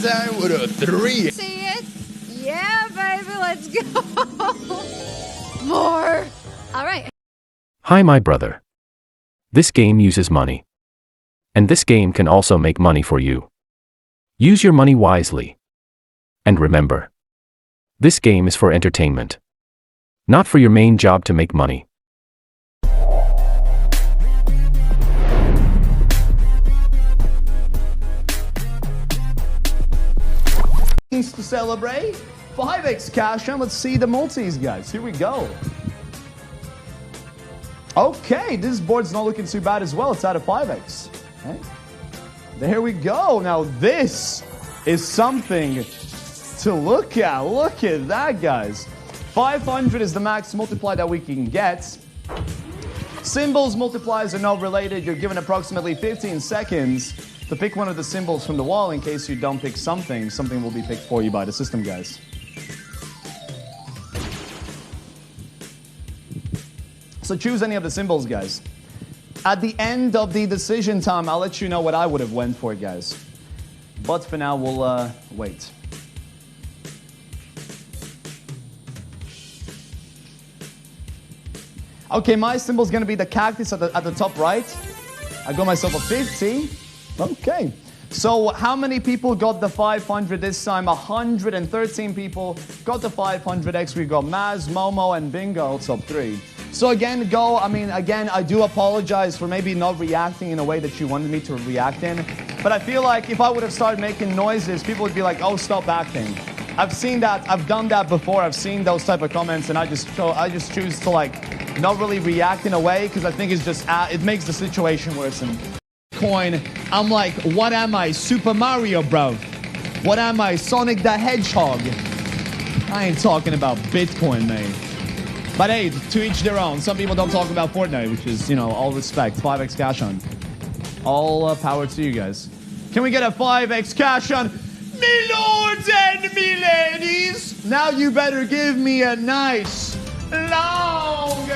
this time with a 3. See it? Yeah, baby, let's go. More. All right. Hi, my brother. This game uses money. And this game can also make money for you. Use your money wisely. And remember, this game is for entertainment, not for your main job to make money. Things to celebrate. 5x cash on. Let's see the multis, guys. Here we go. Okay, this board's not looking too bad as well. It's out of 5x. Okay. There we go. Now this is something to look at. Look at that, guys. 500 is the max multiply that we can get. Symbols multipliers are not related. You're given approximately 15 seconds to pick one of the symbols from the wall. In case you don't pick something, something will be picked for you by the system, guys. So choose any of the symbols, guys. At the end of the decision time, I'll let you know what I would have went for, guys. But for now, we'll wait. Okay, my symbol's gonna be the cactus at the top right. I got myself a 50. Okay. So how many people got the 500 this time? 113 people got the 500X. We got Maz, Momo, and Bingo, top 3. So again, I do apologize for maybe not reacting in a way that you wanted me to react in. But I feel like if I would have started making noises, people would be like, oh, stop acting. I've seen that, I've done that before, I've seen those type of comments, and I just choose to like not really react in a way, because I think it's just, it makes the situation worse. And coin, I'm like, what am I, Super Mario, bro? What am I, Sonic the Hedgehog? I ain't talking about Bitcoin, mate. But hey, to each their own. Some people don't talk about Fortnite, which is, you know, all respect. 5x cash on. All power to you guys. Can we get a 5x cash on? Me lords and me ladies, now you better give me a nice long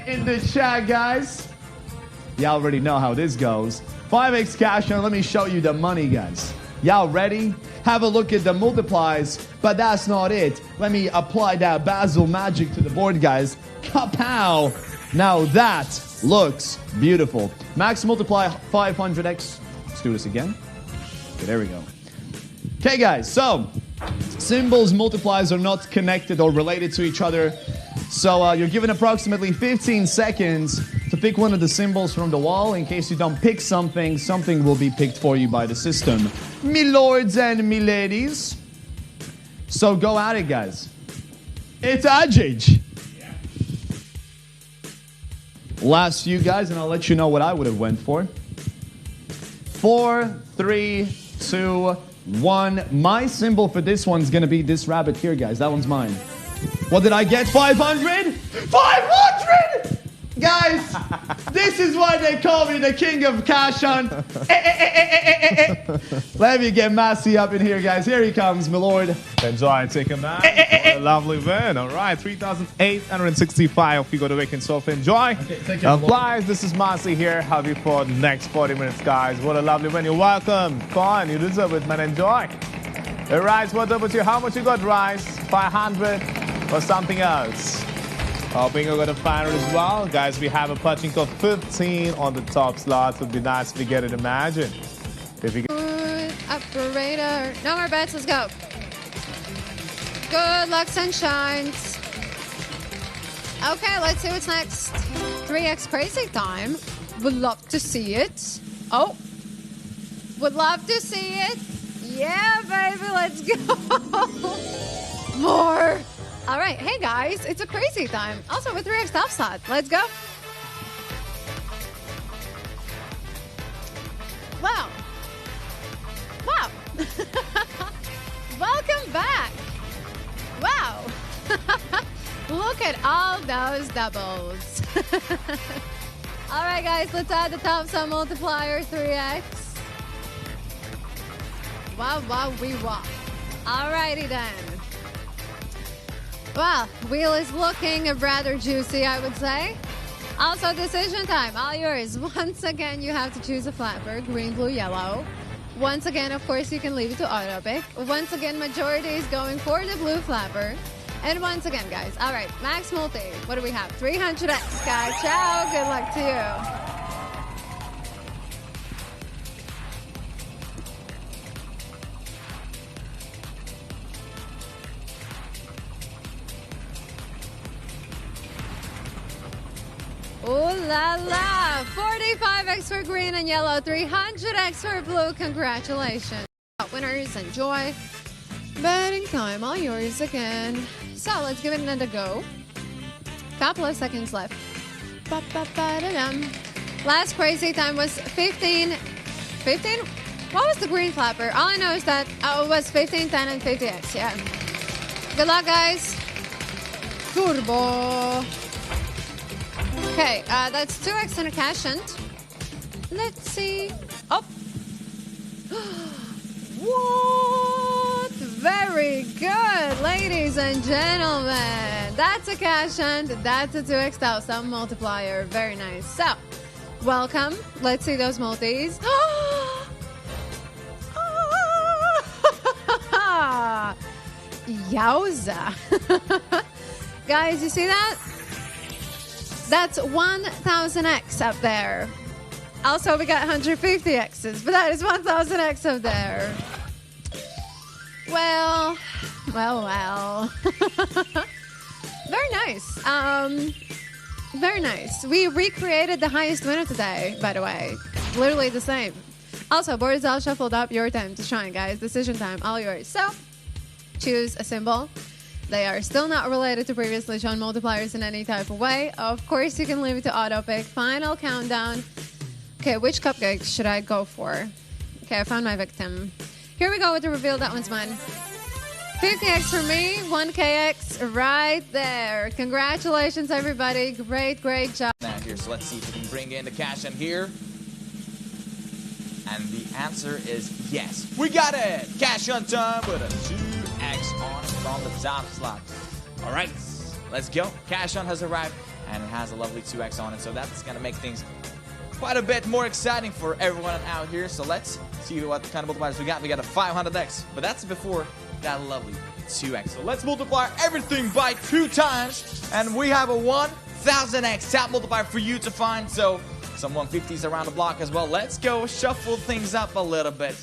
in the chat, guys. Y'all already know how this goes. 5x cash on, let me show you the money, guys. Y'all ready? Have a look at the multiplies, but that's not it. Let me apply that Basil magic to the board, guys. Kapow! Now that looks beautiful. Max multiply 500x. Let's do this again. Okay, there we go. Okay, guys, so symbols multipliers are not connected or related to each other. So you're given approximately 15 seconds to pick one of the symbols from the wall. In case you don't pick something, something will be picked for you by the system. Me lords and me ladies. So go at it, guys. It's Ajij. Last few, guys, and I'll let you know what I would have went for. 4, 3, 2, 1. My symbol for this one's gonna be this rabbit here, guys. That one's mine. What did I get? 500? 500! Guys, this is why they call me the king of cash on. Let me get Massey up in here, guys. Here he comes, my lord. Enjoy, take a man. What a lovely win. All right, 3,865. We go to Wake and Sofa. Enjoy. Okay, take care, guys, this is Massey here. Have you for the next 40 minutes, guys. What a lovely win. You're welcome. Come on, you deserve it, man. Enjoy. Hey, Rice, what's up with you? How much you got, Rice? 500 or something else? Bingo got a 500 as well. Guys, we have a punching of 15 on the top slot. It would be nice if we get it, imagine. If we Good operator. No more bets, let's go. Good luck, sunshines. Okay, let's see what's next. 3x crazy time. Would love to see it. Oh, would love to see it. Yeah, baby, let's go. More. All right, hey guys, it's a crazy time. Also with 3x top slot. Let's go. Wow. Wow. Welcome back. Wow. Look at all those doubles. All right, guys, let's add the top sum multiplier, 3x. Wow, wow, we wow. All righty then. Well, wheel is looking rather juicy, I would say. Also, decision time, all yours. Once again, you have to choose a flapper, green, blue, yellow. Once again, of course, you can leave it to auto pick. Once again, majority is going for the blue flapper. And once again, guys, all right, max multi. What do we have? 300X, guys. Ciao. Good luck to you. Ooh la la! 45X for green and yellow, 300X for blue. Congratulations. Winners, enjoy. Betting time, all yours again. So let's give it another go. Couple of seconds left. Ba-ba-ba-da-dum. Last crazy time was 15. 15? What was the green flapper? All I know is that it was 15, 10, and 50X. Yeah. Good luck, guys. Turbo. Okay, that's 2X and a cash in. Let's see. Oh. What? Very good, ladies and gentlemen. That's a cash in. That's a 2X 1000 multiplier. Very nice. So, welcome. Let's see those multis. Yowza. Guys, you see that? That's 1000X up there. Also, we got 150Xs, but that is 1000X up there. Well. Very nice. Very nice. We recreated the highest winner today, by the way. Literally the same. Also, board is all shuffled up. Your time to shine, guys. Decision time, all yours. So, choose a symbol. They are still not related to previously shown multipliers in any type of way. Of course, you can leave it to auto pick. Final countdown. Okay, which cupcake should I go for? Okay, I found my victim. Here we go with the reveal. That one's mine. 50X for me, 1KX right there. Congratulations, everybody. Great job. Now here, so let's see if we can bring in the cash in here. And the answer is yes. We got it! Cash on time with a 2X on from the top slot. All right, let's go. Cash on has arrived, and it has a lovely 2X on it, so that's going to make things quite a bit more exciting for everyone out here. So let's see what kind of multipliers we got. We got a 500X, but that's before that lovely 2X. So let's multiply everything by 2 times, and we have a 1000X top multiplier for you to find. So some 150s around the block as well. Let's go shuffle things up a little bit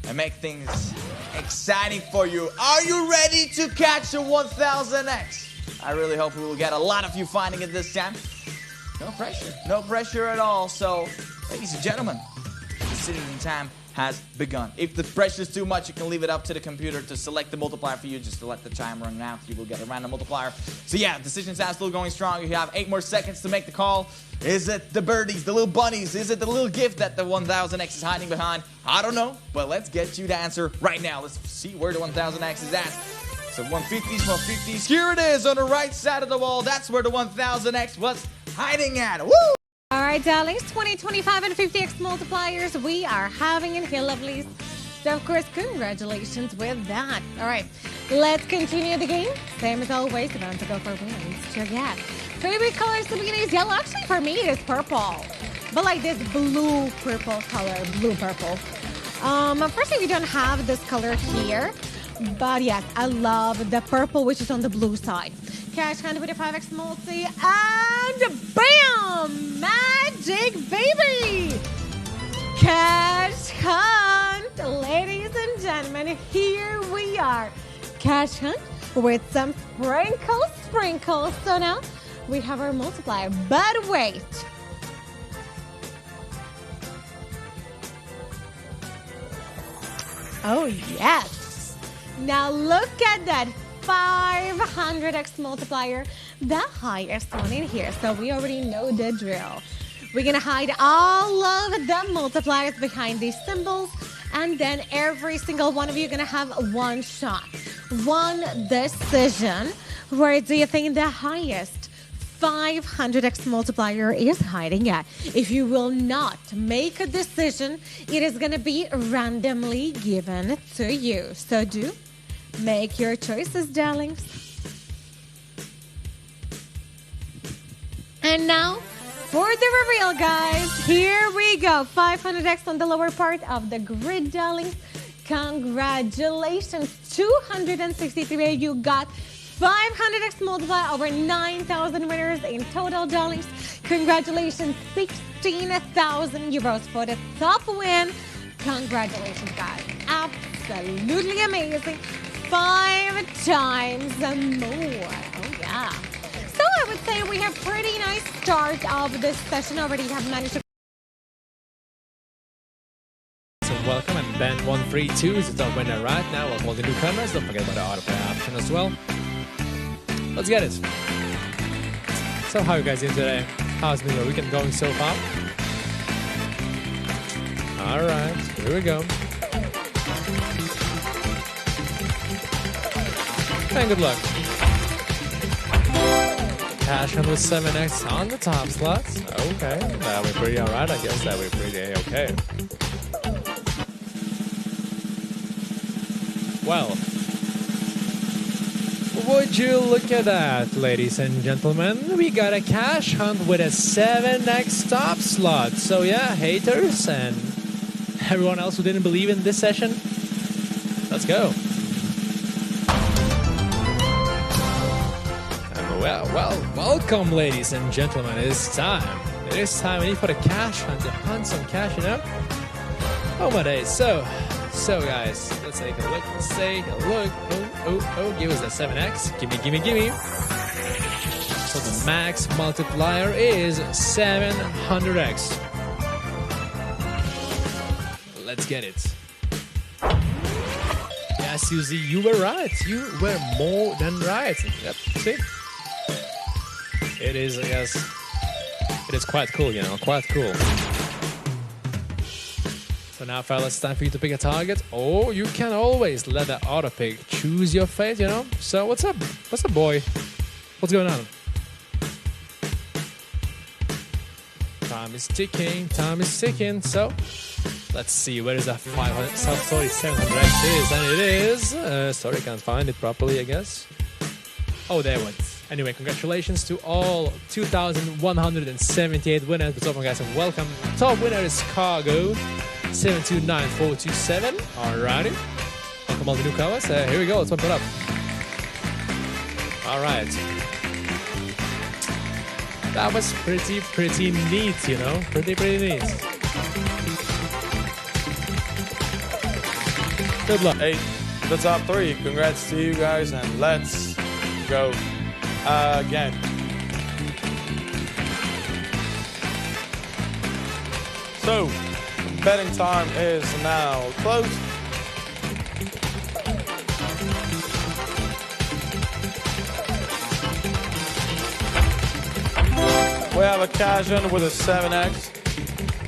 and make things exciting for you. Are you ready to catch a 1000X? I really hope we will get a lot of you finding it this time. No pressure. No pressure at all. So, ladies and gentlemen, decision time has begun. If the pressure is too much, you can leave it up to the computer to select the multiplier for you, just to let the chime run out. You will get a random multiplier. So yeah, decision time still going strong. You have 8 more seconds to make the call. Is it the birdies, the little bunnies? Is it the little gift that the 1000X is hiding behind? I don't know, but let's get you the answer right now. Let's see where the 1000X is at. So 150s, 150s. Here it is on the right side of the wall. That's where the 1000X was hiding at. Woo! All right, darlings, 20, 25, and 50X multipliers we are having in here, lovelies. So, of course, congratulations with that. All right, let's continue the game. Same as always, about to go for wins. Sure, yeah. Favorite colors to begin is yellow. Actually, for me, it is purple. But like this blue-purple color, blue-purple. Unfortunately, we don't have this color here. But yes, I love the purple, which is on the blue side. Cash hand with a 5X multi, and bam! Magic, baby! Cash hunt! Ladies and gentlemen, here we are. Cash hunt with some sprinkles. So now we have our multiplier. But wait. Oh, yes. Now look at that 500X multiplier, the highest one in here. So we already know the drill. We're going to hide all of the multipliers behind these symbols. And then every single one of you are going to have one shot, one decision. Where do you think the highest 500X multiplier is hiding at? If you will not make a decision, it is going to be randomly given to you. So do make your choices, darlings. And now, for the reveal, guys. Here we go. 500X on the lower part of the grid, darlings. Congratulations. 263. You got 500X multiply, over 9,000 winners in total, darlings. Congratulations. 16,000 euros for the top win. Congratulations, guys. Absolutely amazing. 5 times more. Oh, yeah. So I would say we have pretty nice start of this session already. Have managed to. So welcome, and Ben132 is the top winner right now. Welcome all the newcomers. Don't forget about the autoplay option as well. Let's get it. So how are you guys doing today? How's been your weekend going so far? Alright, here we go. And good luck. Cash on with 7X on the top slots. Okay, that'll be pretty alright, I guess. That'll be pretty okay. Well, would you look at that, ladies and gentlemen? We got a cash hunt with a 7X top slot. So yeah, haters and everyone else who didn't believe in this session, let's go. And well, welcome, ladies and gentlemen. It's time. It is time. We need for the cash hunt to hunt some cash, you know? Oh my days. So guys, let's take a look. Let's take a look. Oh, give us that 7X. Gimme. So the max multiplier is 700X. Let's get it. Yeah, Susie, you were right. You were more than right. Yep, see? It is, I guess, it is quite cool, you know, quite cool. So now, fellas, it's time for you to pick a target. Oh, you can always let the auto pick choose your fate, you know? So what's up? What's up, boy? What's going on? Time is ticking. So let's see, where is that 700X is, and it is, sorry, can't find it properly, I guess. Oh, there it was. Anyway, congratulations to all 2,178 winners. What's up, guys, and welcome. Top winner is Cargo 729427. Alrighty. Welcome all the newcomers. Here we go, let's pump it up. Alright. That was pretty neat, you know? Pretty neat. Good luck. Hey, the top 3. Congrats to you guys, and let's go again. So, betting time is now closed. We have a cash in with a 7X.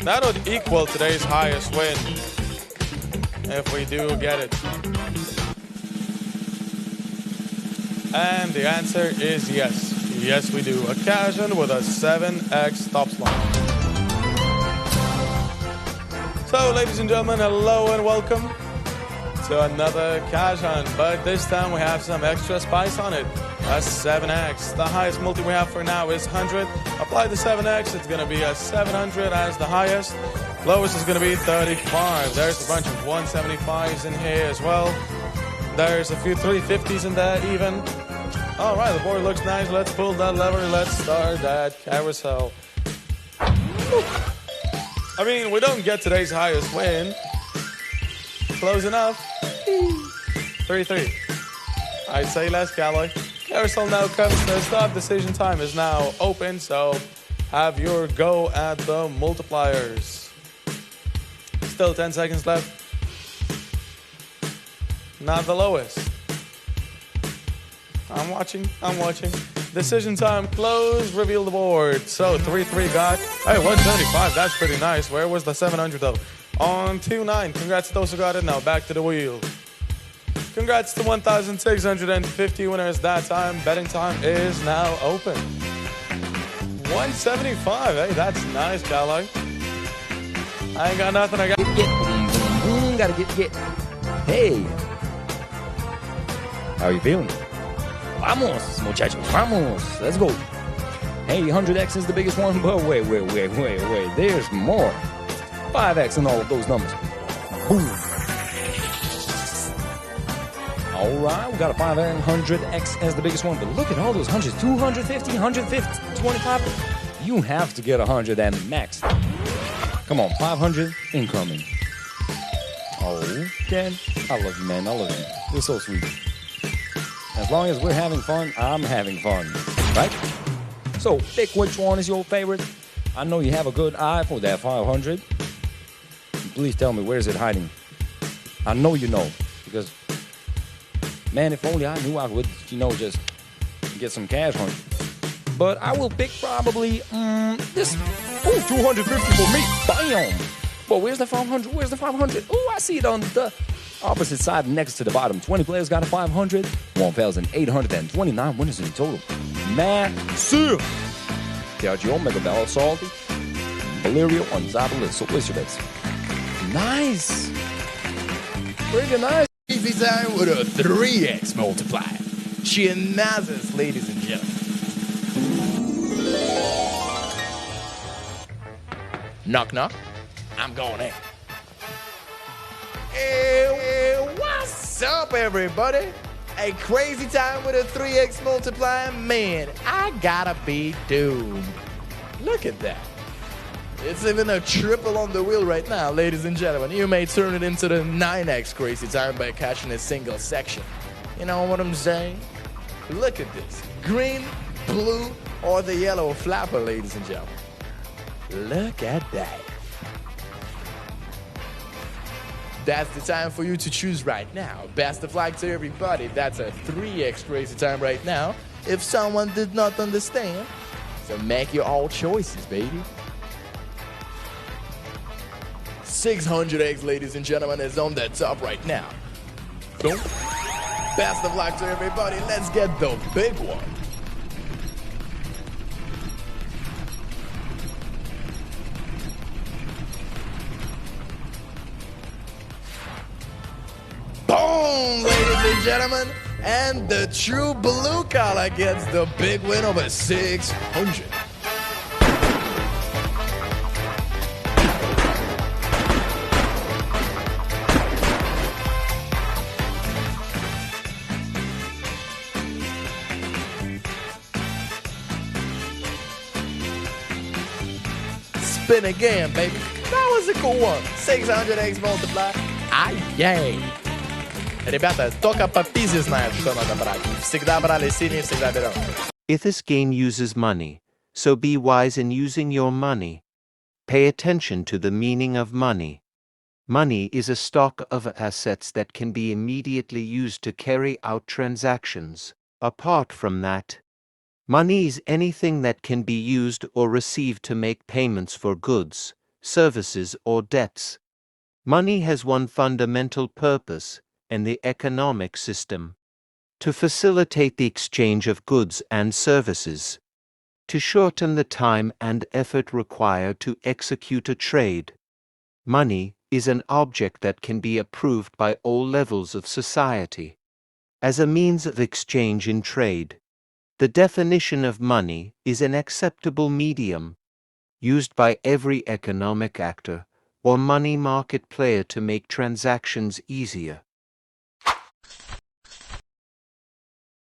That would equal today's highest win if we do get it. And the answer is yes. Yes, we do. A cash in with a 7X top slot. So, ladies and gentlemen, hello and welcome to another cash hunt. But this time we have some extra spice on it. A 7X. The highest multi we have for now is 100. Apply the 7X, it's going to be a 700 as the highest. Lowest is going to be 35. There's a bunch of 175s in here as well. There's a few 350s in there even. All right, the board looks nice. Let's pull that lever. Let's start that carousel. I mean, we don't get today's highest win. Close enough. 3-3. I'd say less, Callaway. Carousel now comes to a stop. Decision time is now open, so have your go at the multipliers. Still 10 seconds left. Not the lowest. I'm watching. Decision time closed. Reveal the board. So 3-3 got. Hey, 175. That's pretty nice. Where was the 700 though? On 2-9. Congrats to those who got it. Now back to the wheel. Congrats to 1,650 winners that time. Betting time is now open. 175. Hey, that's nice, Cali. I ain't got nothing. I got. Get. Boom, boom, boom. Gotta get. Hey. How are you feeling? Vamos, muchachos. Vamos. Let's go. Hey, 100X is the biggest one, but wait. There's more. 5X in all of those numbers. Boom. All right, we got a 500X as the biggest one, but look at all those hundreds. 250, 150, 25. You have to get 100 and max. Come on, 500 incoming. Okay. I love you, man. I love you. You're so sweet. As long as we're having fun, I'm having fun. Right? So, pick which one is your favorite. I know you have a good eye for that 500. Please tell me, where is it hiding? I know you know. Because, man, if only I knew, I would, just get some cash on it. But I will pick probably this. Oh, 250 for me. Bam! Well, where's the 500? Where's the 500? Oh, I see it on the opposite side next to the bottom. 20 players got a 500. 1,829 winners in total. Massive! Sergio, Mega Bell, Salty, Valerio on top of the list. So, where's your bets? Nice! Pretty nice. Easy time with a 3x multiplier. Chinazas, ladies and gentlemen. Knock, knock. I'm going in. Hey, what's up, everybody? A crazy time with a 3x multiplier? Man, I gotta be doomed. Look at that. It's even a triple on the wheel right now, ladies and gentlemen. You may turn it into the 9x crazy time by catching a single section. You know what I'm saying? Look at this. Green, blue, or the yellow flapper, ladies and gentlemen. Look at that. That's the time for you to choose right now. Best of luck to everybody. That's a 3x crazy time right now. If someone did not understand, so make your own choices, baby. 600X, ladies and gentlemen, is on the top right now. Boom. Best of luck to everybody. Let's get the big one. Boom, ladies and gentlemen. And the true blue collar gets the big win over 600. Spin again, baby. That was a cool one. 600X multiply. Ай-яй. Ребята, только по пизе знают, что надо брать. Всегда брали синий, всегда берем. If this game uses money, so be wise in using your money. Pay attention to the meaning of money. Money is a stock of assets that can be immediately used to carry out transactions. Apart from that, money is anything that can be used or received to make payments for goods, services, or debts. Money has one fundamental purpose in the economic system: to facilitate the exchange of goods and services, to shorten the time and effort required to execute a trade. Money is an object that can be approved by all levels of society as a means of exchange in trade. The definition of money is an acceptable medium used by every economic actor or money market player to make transactions easier.